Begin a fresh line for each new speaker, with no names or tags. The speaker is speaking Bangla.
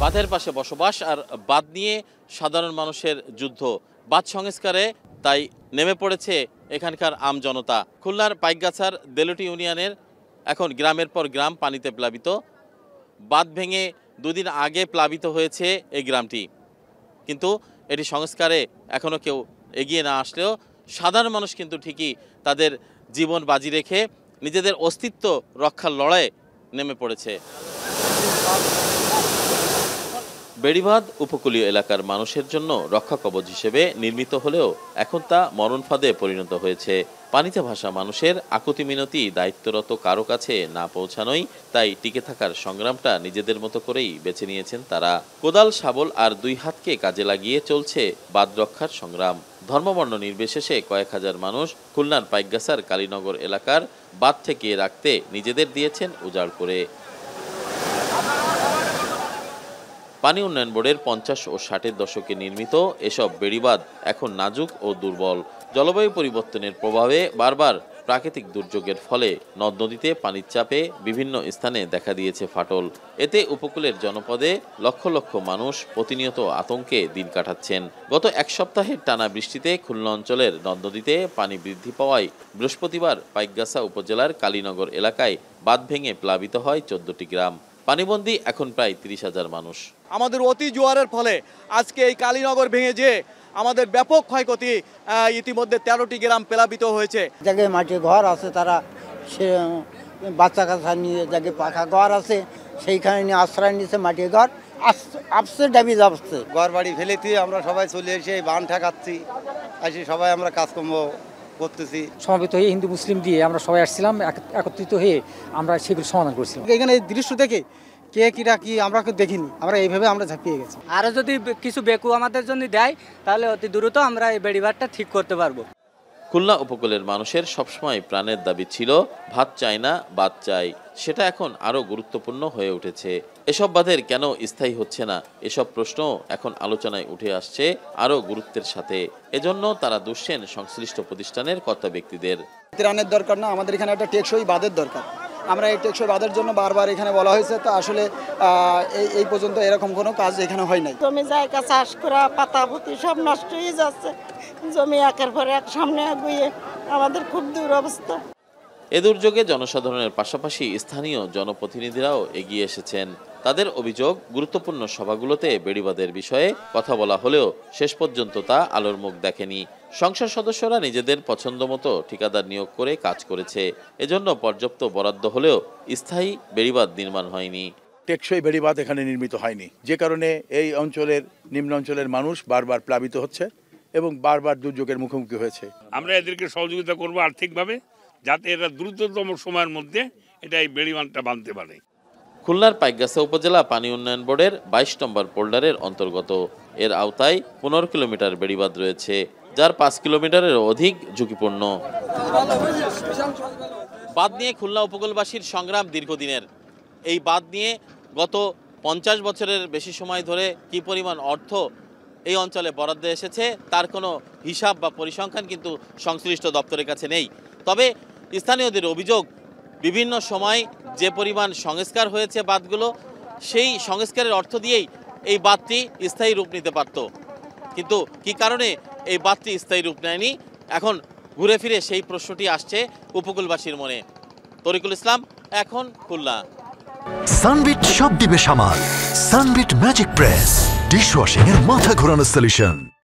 বাঁধের পাশে বসবাস আর বাঁধ নিয়ে সাধারণ মানুষের যুদ্ধ। বাঁধ সংস্কারে তাই নেমে পড়েছে এখানকার আমজনতা। খুলনার পাইকগাছার দেলুটি ইউনিয়নের এখন গ্রামের পর গ্রাম পানিতে প্লাবিত। বাঁধ ভেঙে দুদিন আগে প্লাবিত হয়েছে এই গ্রামটি, কিন্তু এটি সংস্কারে এখনও কেউ এগিয়ে না আসলেও সাধারণ মানুষ কিন্তু ঠিকই তাদের জীবন বাজি রেখে নিজেদের অস্তিত্ব রক্ষার লড়াইয়ে নেমে পড়েছে। বেড়িবাঁধ উপকূলীয় এলাকার মানুষের জন্য রক্ষা কবচ হিসেবে নির্মিত হলেও এখন তা মরণ ফাঁদে পরিণত হয়েছে। পানিতে ভাসা মানুষের আকুতি মিনতি দায়িত্বরত কারো কাছে না পৌঁছানোই তাই টিকে থাকার সংগ্রামটা নিজেদের মতো করেই বেছে নিয়েছেন তারা। কোদাল, শাবল আর দুই হাতকে কাজে লাগিয়ে চলছে বাঁধ রক্ষার সংগ্রাম। ধর্মবর্ণ নির্বিশেষে কয়েক হাজার মানুষ খুলনার পাইকগাছার কালীনগর এলাকার বাঁধ থেকে রাখতে নিজেদের দিয়েছেন উজাড় করে। পানি উন্নয়ন বোর্ডের 50 ও 60-এর দশকে নির্মিত এসব বেড়িবাঁধ এখন নাজুক ও দুর্বল। জলবায়ু পরিবর্তনের প্রভাবে বারবার প্রাকৃতিক দুর্যোগের ফলে নদ নদীতে পানির চাপে বিভিন্ন স্থানে দেখা দিয়েছে ফাটল। এতে উপকূলের জনপদে লক্ষ লক্ষ মানুষ প্রতিনিয়ত আতঙ্কে দিন কাটাচ্ছেন। গত এক সপ্তাহের টানা বৃষ্টিতে খুলনা অঞ্চলের নদ নদীতে পানি বৃদ্ধি পাওয়ায় বৃহস্পতিবার পাইকগাছা উপজেলার কালীনগর এলাকায় বাঁধ ভেঙে প্লাবিত হয় 14টি গ্রাম। পানিবন্দী এখন প্রায় 30,000 মানুষ।
আমাদের অতি জোয়ারের ফলে আজকে এই কালীনগর ভেঙে যে আমাদের ব্যাপক ক্ষয়ক্ষতি, ইতিমধ্যে 13টি গ্রাম প্লাবিত হয়েছে।
জায়গায় মাটির ঘর আছে, তারা সে বাচ্চা কাচ্চা নিয়ে জায়গায় পাকা ঘর আছে সেইখানে নিয়ে আশ্রয় নিয়েছে। মাটির ঘর আসছে, ডাবি যাচ্ছে।
ঘর বাড়ি ফেলে দিয়ে আমরা সবাই চলে এসে বান ঠেকাচ্ছি, আসি সবাই আমরা কাজকর্ম করতেছি।
সমবেত হয়ে হিন্দু মুসলিম দিয়ে আমরা সবাই আসছিলাম, একত্রিত হয়ে আমরা সেগুলো সমাধান করছিলাম।
এখানে এই দৃশ্য দেখে কে কিরা কি আমরা দেখিনি, আমরা এইভাবে আমরা ঝাঁপিয়ে গেছি।
আরও যদি কিছু বেকু আমাদের জন্য দেয় তাহলে অতি দ্রুত আমরা এই বেড়িবাঁধটা ঠিক করতে পারবো।
খুলনা উপকূলের মানুষের সবসময় প্রাণের দাবি ছিল ভাত চাই না বাঁধ চাই। সেটা এখন আরও গুরুত্বপূর্ণ হয়ে উঠেছে। এসব বাঁধের কেন স্থায়ী হচ্ছে না, এসব প্রশ্ন এখন আলোচনায় উঠে আসছে আরও গুরুত্বের সাথে। এজন্য তারা দুষছেন সংশ্লিষ্ট প্রতিষ্ঠানের কর্তা ব্যক্তিদের।
ত্রাণের দরকার না, আমাদের এখানে একটা টেকসই বাঁধের দরকার। আমরা এই টেকসই বাঁধের জন্য বারবার এখানে বলা হয়েছে, তা আসলে এই পর্যন্ত এরকম কোনো কাজ এখানে হয় নাই।
জমি জায়গা চাষ করা পাতা পুঁতি সব নষ্ট হয়ে যাচ্ছে, জমি একের পর এক সামনে এগিয়ে আমাদের খুব দুরবস্থা।
এ দুর্যোগে জনসাধারণের পাশাপাশি স্থানীয় জনপ্রতিনিধিরাও এগিয়ে এসেছেন। তাদের অভিযোগ, গুরুত্বপূর্ণ সভাগুলোতে বেড়িবাঁধের বিষয়ে কথা বলা হলেও শেষ পর্যন্ত তা আলোর মুখ দেখেনি। সংসদ সদস্যরা নিজেদের পছন্দ মতো ঠিকাদার নিয়োগ করে কাজ করেছে। এজন্য পর্যাপ্ত বরাদ্দ হলেও স্থায়ী বেড়িবাঁধ নির্মাণ হয়নি।
টেকসই বেড়িবাঁধ এখানে নির্মিত হয়নি, যে কারণে এই অঞ্চলের নিম্ন অঞ্চলের মানুষ বারবার প্লাবিত হচ্ছে এবং বারবার দুর্যোগের মুখোমুখি হয়েছে।
আমরা এদেরকে সহযোগিতা করব আর্থিকভাবে, যাতে এরা দ্রুততম সময়ের মধ্যে এটা এই বেড়িবাঁধটা বাঁধতে পারে।
খুলনার পাইকগাছা উপজেলা পানি উন্নয়ন বোর্ডের 22 নম্বর পোল্ডারের অন্তর্গত। এর আওতায় 15 কিলোমিটার বেড়িবাঁধ রয়েছে, যার 5 কিলোমিটারেরও অধিক ঝুঁকিপূর্ণ। বাঁধ নিয়ে খুলনা উপকূলবাসীর সংগ্রাম দীর্ঘদিনের। এই বাঁধ নিয়ে গত 50 বছরের বেশি সময় ধরে কি পরিমাণ অর্থ এই অঞ্চলে বরাদ্দ এসেছে তার কোনো হিসাব বা পরিসংখ্যান কিন্তু সংশ্লিষ্ট দপ্তরের কাছে নেই। তবে স্থানীয়দের অভিযোগ, বিভিন্ন সময় যে পরিমাণ সংস্কার হয়েছে বাঁধগুলো, সেই সংস্কারের অর্থ দিয়েই এই বাঁধটি স্থায়ী রূপ নিতে পারত। কিন্তু কি কারণে এই বাঁধটি স্থায়ী রূপ নেয়নি, এখন ঘুরে ফিরে সেই প্রশ্নটি আসছে উপকূলবাসীর মনে। তরিকুল ইসলাম, এখন খুলনা।
সানবিট সব দিবে সামাল। সানবিট ম্যাজিক প্রেস ডিশওয়াশিং এর মাথা ঘোরানো সলিউশন।